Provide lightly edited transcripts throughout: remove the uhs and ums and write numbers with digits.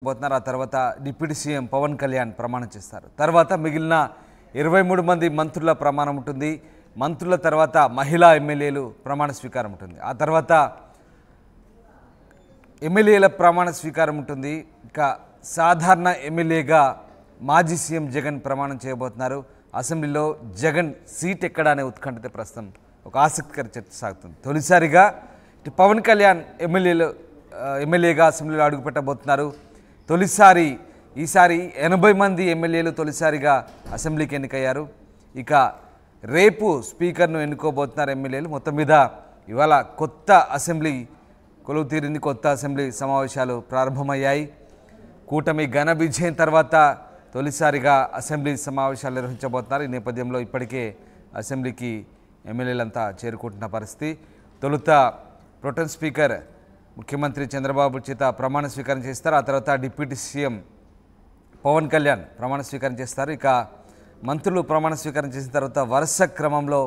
పోతున్నారు. ఆ తర్వాత డిప్యూటీ సీఎం పవన్ కళ్యాణ్ ప్రమాణం చేస్తారు. తర్వాత మిగిలిన 23 మంది మంత్రుల ప్రమాణం ఉంటుంది. మంత్రుల తర్వాత మహిళా ఎమ్మెల్యేలు ప్రమాణ స్వీకారం ఉంటుంది. ఆ తర్వాత ఎమ్మెల్యేల ప్రమాణ స్వీకారం ఉంటుంది. ఇక సాధారణ ఎమ్మెల్యేగా మాజీ సీఎం జగన్ ప్రమాణం చేయబోతున్నారు. అసెంబ్లీలో జగన్ సీట్ ఎక్కడ అనే ఉత్కంఠత ప్రస్తుతం ఒక ఆసక్తికర చర్చ సాగుతుంది. తొలిసారిగా పవన్ కళ్యాణ్ ఎమ్మెల్యేగా అసెంబ్లీలో అడుగుపెట్టబోతున్నారు. ఈసారి 80 మంది ఎమ్మెల్యేలు తొలిసారిగా అసెంబ్లీకి ఎన్నికయ్యారు. ఇక రేపు స్పీకర్ను ఎన్నుకోబోతున్నారు ఎమ్మెల్యేలు. మొత్తం మీద ఇవాళ కొత్త అసెంబ్లీ కొలువు తీరింది. కొత్త అసెంబ్లీ సమావేశాలు ప్రారంభమయ్యాయి. కూటమి ఘన విజయం తర్వాత తొలిసారిగా అసెంబ్లీ సమావేశాలు నిర్వహించబోతున్నారు. ఈ నేపథ్యంలో ఇప్పటికే అసెంబ్లీకి ఎమ్మెల్యేలంతా చేరుకుంటున్న పరిస్థితి. తొలుత ప్రొటెం స్పీకర్ ముఖ్యమంత్రి చంద్రబాబు చేత ప్రమాణ స్వీకారం చేస్తారు. ఆ తర్వాత డిప్యూటీ సీఎం పవన్ కళ్యాణ్ ప్రమాణ స్వీకారం చేస్తారు. ఇక మంత్రులు ప్రమాణ స్వీకారం చేసిన తర్వాత వరుస క్రమంలో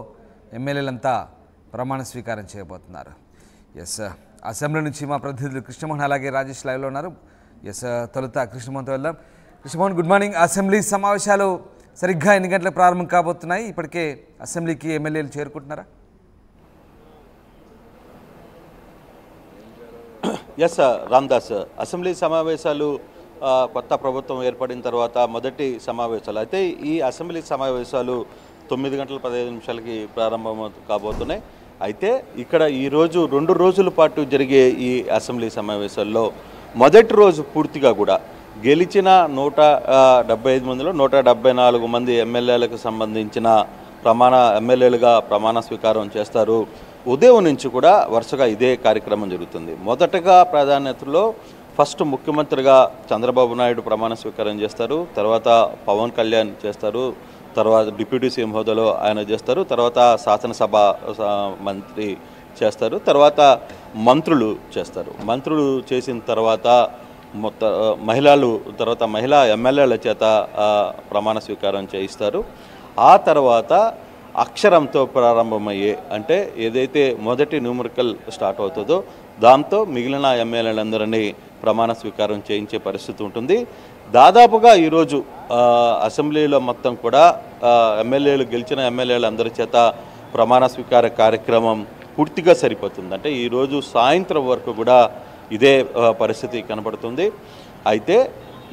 ఎమ్మెల్యేలంతా ప్రమాణ స్వీకారం చేయబోతున్నారు. ఎస్, అసెంబ్లీ నుంచి మా ప్రతినిధులు కృష్ణమోహన్ అలాగే రాజేష్ లైవ్లో ఉన్నారు. ఎస్, తొలుత కృష్ణమోహన్తో వెళ్దాం. Krishnamohan, good morning. అసెంబ్లీ సమావేశాలు సరిగ్గా ఎన్ని గంటలకు ప్రారంభం కాబోతున్నాయి? ఇప్పటికే అసెంబ్లీకి ఎమ్మెల్యేలు చేరుకుంటున్నారా? ఎస్ రామ్దాస్, అసెంబ్లీ సమావేశాలు కొత్త ప్రభుత్వం ఏర్పడిన తర్వాత మొదటి సమావేశాలు అయితే ఈ అసెంబ్లీ సమావేశాలు 9 గంటల 15 నిమిషాలకి ప్రారంభం కాబోతున్నాయి. అయితే ఇక్కడ ఈరోజు 2 రోజుల పాటు జరిగే ఈ అసెంబ్లీ సమావేశాల్లో మొదటి రోజు పూర్తిగా కూడా గెలిచిన 175 మందిలో 174 మంది ఎమ్మెల్యేలకు సంబంధించిన ఎమ్మెల్యేలుగా ప్రమాణ స్వీకారం చేస్తారు. ఉదయం నుంచి కూడా వరుసగా ఇదే కార్యక్రమం జరుగుతుంది. మొదటగా ప్రాధాన్యతలో ఫస్ట్ ముఖ్యమంత్రిగా చంద్రబాబు నాయుడు ప్రమాణ స్వీకారం చేస్తారు. తర్వాత పవన్ కళ్యాణ్ చేస్తారు. తర్వాత డిప్యూటీ సీఎం హోదాలో ఆయన చేస్తారు. తర్వాత శాసనసభ మంత్రి చేస్తారు. తర్వాత మంత్రులు చేస్తారు. మంత్రులు చేసిన తర్వాత మహిళా ఎమ్మెల్యేల చేత ప్రమాణ స్వీకారం చేయిస్తారు. ఆ తర్వాత అక్షరంతో ప్రారంభమయ్యే అంటే ఏదైతే మొదటి న్యూమరికల్ స్టార్ట్ అవుతుందో దాంతో మిగిలిన ఎమ్మెల్యేలందరినీ ప్రమాణ స్వీకారం చేయించే పరిస్థితి ఉంటుంది. దాదాపుగా ఈరోజు అసెంబ్లీలో మొత్తం కూడా గెలిచిన ఎమ్మెల్యేలందరి చేత ప్రమాణ స్వీకార కార్యక్రమం పూర్తిగా సరిపోతుంది. అంటే ఈరోజు సాయంత్రం వరకు కూడా ఇదే పరిస్థితి కనబడుతుంది. అయితే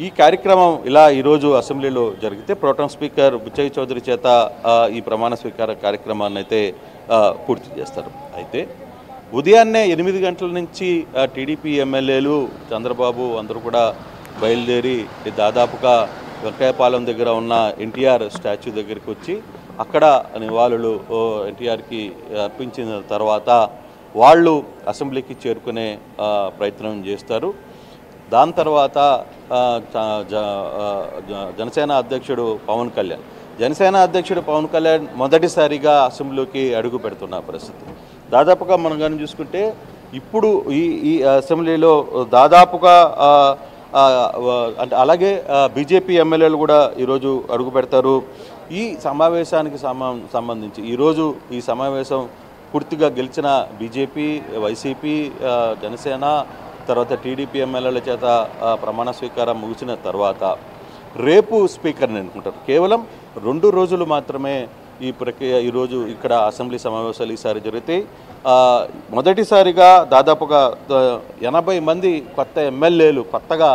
ఈ కార్యక్రమం ఇలా ఈరోజు అసెంబ్లీలో జరిగితే ప్రోటం స్పీకర్ బుచ్చయ్య చౌదరి చేత ఈ ప్రమాణ స్వీకార కార్యక్రమాన్ని అయితే పూర్తి చేస్తారు. అయితే ఉదయాన్నే 8 గంటల నుంచి టీడీపీ ఎమ్మెల్యేలు చంద్రబాబు అందరూ కూడా బయలుదేరి దాదాపుగా వెంకయ్యపాలెం దగ్గర ఉన్న ఎన్టీఆర్ స్టాచ్యూ దగ్గరికి వచ్చి అక్కడ నివాళులు ఎన్టీఆర్కి అర్పించిన తర్వాత వాళ్ళు అసెంబ్లీకి చేరుకునే ప్రయత్నం చేస్తారు. దాని తర్వాత జనసేన అధ్యక్షుడు పవన్ కళ్యాణ్ మొదటిసారిగా అసెంబ్లీకి అడుగు పెడుతున్న పరిస్థితి. దాదాపుగా మనం కానీ చూసుకుంటే ఇప్పుడు ఈ అసెంబ్లీలో దాదాపుగా అంటే అలాగే బీజేపీ ఎమ్మెల్యేలు కూడా ఈరోజు అడుగు పెడతారు. ఈ సమావేశానికి సంబంధించి ఈరోజు ఈ సమావేశం పూర్తిగా గెలిచిన బీజేపీ, వైసీపీ, జనసేన తర్వాత టీడీపీ ఎమ్మెల్యేల చేత ప్రమాణ స్వీకారం ముగిసిన తర్వాత రేపు స్పీకర్ని ఎన్నుకుంటారు. కేవలం 2 రోజులు మాత్రమే ఈ ప్రక్రియ ఈరోజు ఇక్కడ అసెంబ్లీ సమావేశాలు ఈసారి జరుగుతాయి. మొదటిసారిగా దాదాపుగా 80 మంది కొత్తగా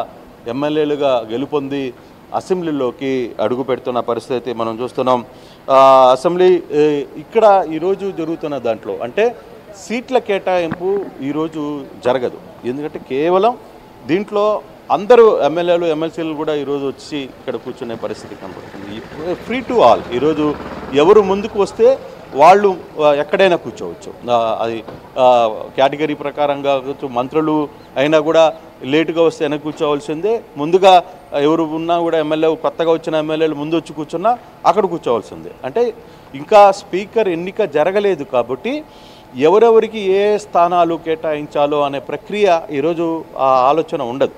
ఎమ్మెల్యేలుగా గెలుపొంది అసెంబ్లీలోకి అడుగు పెడుతున్న పరిస్థితి మనం చూస్తున్నాం. అసెంబ్లీ ఇక్కడ ఈరోజు జరుగుతున్న దాంట్లో అంటే సీట్ల కేటాయింపు ఈరోజు జరగదు. ఎందుకంటే కేవలం దీంట్లో అందరూ ఎమ్మెల్యేలు ఎమ్మెల్సీలు కూడా ఈరోజు వచ్చి ఇక్కడ కూర్చునే పరిస్థితి కనబడుతుంది. Free to all. ఈరోజు ఎవరు ముందుకు వస్తే వాళ్ళు ఎక్కడైనా కూర్చోవచ్చు. అది కేటగిరీ ప్రకారంగా కావచ్చు. మంత్రులు అయినా కూడా లేటుగా వస్తే వెనక కూర్చోవలసిందే. ముందుగా ఎవరు ఉన్నా కూడా కొత్తగా వచ్చిన ఎమ్మెల్యేలు ముందు వచ్చి కూర్చున్నా అక్కడ కూర్చోవలసిందే. అంటే ఇంకా స్పీకర్ ఎన్నిక జరగలేదు కాబట్టి ఎవరెవరికి ఏ స్థానాలు కేటాయించాలో అనే ప్రక్రియ ఈరోజు ఆ ఆలోచన ఉండదు.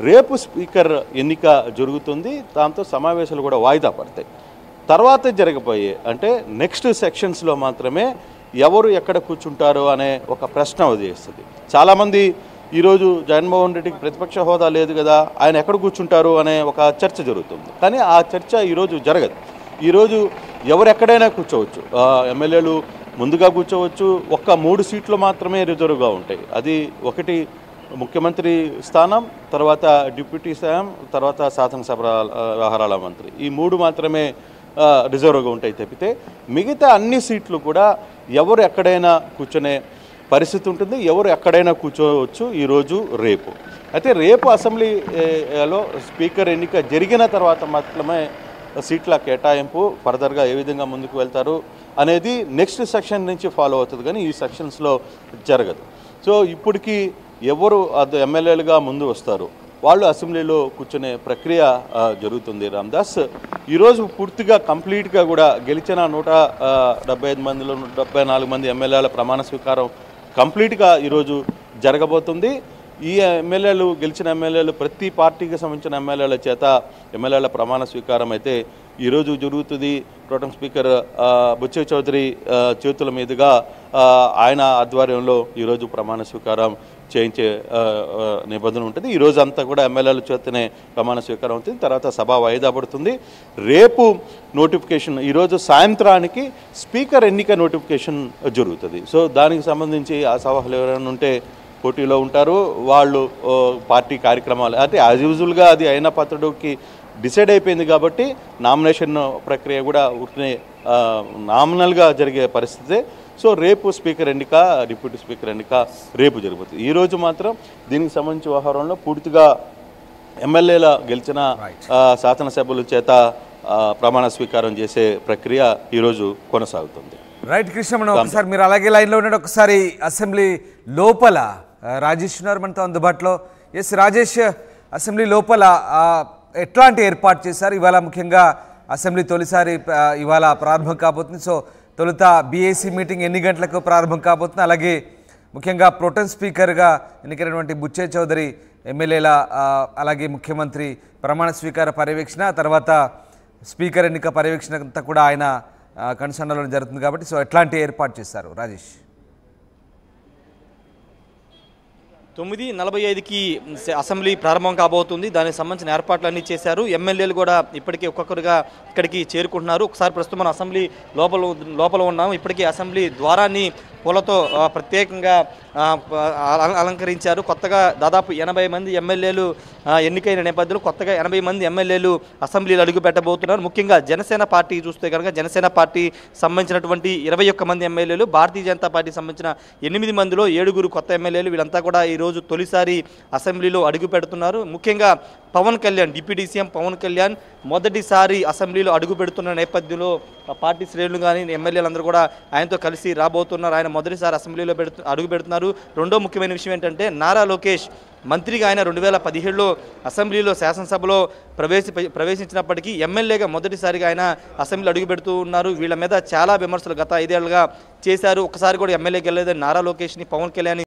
రేపు స్పీకర్ ఎన్నిక జరుగుతుంది. దాంతో సమావేశాలు కూడా వాయిదా పడతాయి. తర్వాత జరగబోయే అంటే నెక్స్ట్ సెక్షన్స్లో మాత్రమే ఎవరు ఎక్కడ కూర్చుంటారో అనే ఒక ప్రశ్న ఉదయిస్తుంది. చాలామంది ఈరోజు జగన్మోహన్ రెడ్డికి ప్రతిపక్ష హోదా లేదు కదా, ఆయన ఎక్కడ కూర్చుంటారు అనే ఒక చర్చ జరుగుతుంది. కానీ ఆ చర్చ ఈరోజు జరగదు. ఈరోజు ఎవరు ఎక్కడైనా కూర్చోవచ్చు. ఎమ్మెల్యేలు ముందుగా కూర్చోవచ్చు. 3 సీట్లు మాత్రమే రిజర్వ్గా ఉంటాయి. అది ఒకటి ముఖ్యమంత్రి స్థానం, తర్వాత డిప్యూటీ స్థానం, తర్వాత శాసనసభ వ్యవహారాల మంత్రి. ఈ 3 మాత్రమే రిజర్వ్గా ఉంటాయి తప్పితే మిగతా అన్ని సీట్లు కూడా ఎవరు ఎక్కడైనా కూర్చునే పరిస్థితి ఉంటుంది. ఎవరు ఎక్కడైనా కూర్చోవచ్చు ఈరోజు రేపు. అయితే రేపు అసెంబ్లీలో స్పీకర్ ఎన్నిక జరిగిన తర్వాత మాత్రమే సీట్ల కేటాయింపు ఫర్దర్గా ఏ విధంగా ముందుకు వెళ్తారు అనేది నెక్స్ట్ సెక్షన్ నుంచి ఫాలో అవుతుంది, కానీ ఈ సెక్షన్స్లో జరగదు. సో ఇప్పటికీ ఎవరు ఎమ్మెల్యేలుగా ముందు వస్తారు వాళ్ళు అసెంబ్లీలో కూర్చునే ప్రక్రియ జరుగుతుంది. రామ్దాస్ ఈరోజు పూర్తిగా కంప్లీట్గా కూడా గెలిచిన 175 మందిలో 74 మంది ఎమ్మెల్యేల ప్రమాణ స్వీకారం కంప్లీట్గా ఈరోజు జరగబోతుంది. ఈ ఎమ్మెల్యేలు గెలిచిన ఎమ్మెల్యేలు ప్రతి పార్టీకి సంబంధించిన ఎమ్మెల్యేల చేత ఎమ్మెల్యేల ప్రమాణ స్వీకారం అయితే ఈరోజు జరుగుతుంది. ప్రోటెం స్పీకర్ బుచ్చయ్య చౌదరి చేతుల మీదుగా ఆయన ఆధ్వర్యంలో ఈరోజు ప్రమాణ స్వీకారం చేయించే నిబంధన ఉంటుంది. ఈరోజు అంతా కూడా ఎమ్మెల్యేల చేతనే ప్రమాణ స్వీకారం అవుతుంది. తర్వాత సభ వాయిదా పడుతుంది. రేపు నోటిఫికేషన్, ఈరోజు సాయంత్రానికి స్పీకర్ ఎన్నిక నోటిఫికేషన్ జరుగుతుంది. సో దానికి సంబంధించి ఆ సభలు ఎవరైనా ఉంటే పోటీలో ఉంటారు. వాళ్ళు పార్టీ కార్యక్రమాలు అంటే యాజ్ యూజువల్గా అది అయిన పత్రుడికి డిసైడ్ అయిపోయింది కాబట్టి నామినేషన్ ప్రక్రియ కూడా ఊరికే నామినల్గా జరిగే పరిస్థితే. సో రేపు స్పీకర్ ఎన్నిక, డిప్యూటీ స్పీకర్ ఎన్నిక రేపు జరుగుతుంది. ఈరోజు మాత్రం దీనికి సంబంధించి వ్యవహారంలో పూర్తిగా ఎమ్మెల్యేల గెలిచిన శాసనసభ్యుల చేత ప్రమాణ స్వీకారం చేసే ప్రక్రియ ఈరోజు కొనసాగుతుంది. రైట్ కృష్ణమణ, ఒకసారి మీరు అలాగే లైన్లో ఉన్నాడు. ఒకసారి అసెంబ్లీ లోపల రాజేష్ ఉన్నారు మనతో అందుబాటులో. ఎస్ రాజేష్, అసెంబ్లీ లోపల ఎట్లాంటి ఏర్పాటు చేశారు? ఇవాళ ముఖ్యంగా అసెంబ్లీ తొలిసారి ఇవాళ ప్రారంభం కాబోతుంది. సో తొలుత బీఏసీ మీటింగ్ ఎన్ని గంటలకు ప్రారంభం కాబోతుంది? అలాగే ముఖ్యంగా ప్రోటెం స్పీకర్గా ఎన్నికైనటువంటి బుచ్చయ్య చౌదరి ఎమ్మెల్యేల అలాగే ముఖ్యమంత్రి ప్రమాణ స్వీకార పర్యవేక్షణ, తర్వాత స్పీకర్ ఎన్నిక పర్యవేక్షణ అంతా కూడా ఆయన కన్సర్న్లో జరుగుతుంది కాబట్టి సో ఎట్లాంటి ఏర్పాటు చేశారు రాజేష్? 9:45కి అసెంబ్లీ ప్రారంభం కాబోతుంది. దానికి సంబంధించిన ఏర్పాట్లన్నీ చేశారు. ఎమ్మెల్యేలు కూడా ఇప్పటికీ ఒక్కొక్కరుగా ఇక్కడికి చేరుకుంటున్నారు. ఒకసారి ప్రస్తుతం మనం అసెంబ్లీ లోపల ఉన్నాము. ఇప్పటికీ అసెంబ్లీ ద్వారాన్ని పూలతో ప్రత్యేకంగా అలంకరించారు. కొత్తగా దాదాపు 80 మంది ఎమ్మెల్యేలు ఎన్నికైన నేపథ్యంలో కొత్తగా 80 మంది ఎమ్మెల్యేలు అసెంబ్లీలో అడుగు పెట్టబోతున్నారు. ముఖ్యంగా జనసేన పార్టీ చూస్తే కనుక జనసేన పార్టీ సంబంధించినటువంటి 21 మంది ఎమ్మెల్యేలు, భారతీయ జనతా పార్టీ సంబంధించిన 8 మందిలో 7 కొత్త ఎమ్మెల్యేలు, వీళ్ళంతా కూడా ఈరోజు తొలిసారి అసెంబ్లీలో అడుగు పెడుతున్నారు. ముఖ్యంగా పవన్ కళ్యాణ్, డిప్యూటీ సీఎం పవన్ కళ్యాణ్ మొదటిసారి అసెంబ్లీలో అడుగు పెడుతున్న నేపథ్యంలో పార్టీ శ్రేణులు కానీ ఎమ్మెల్యేలందరూ కూడా ఆయనతో కలిసి రాబోతున్నారు. ఆయన మొదటిసారి అసెంబ్లీలో అడుగు పెడుతున్నారు. రెండో ముఖ్యమైన విషయం ఏంటంటే నారా లోకేష్ మంత్రిగా ఆయన 2017లో అసెంబ్లీలో శాసనసభలో ప్రవేశించినప్పటికీ ఎమ్మెల్యేగా మొదటిసారిగా ఆయన అసెంబ్లీలో అడుగు పెడుతూ ఉన్నారు. వీళ్ళ మీద చాలా విమర్శలు గత 5 ఏళ్లుగా చేశారు. ఒకసారి కూడా ఎమ్మెల్యేకి వెళ్ళలేదని నారా లోకేష్ని పవన్ కళ్యాణ్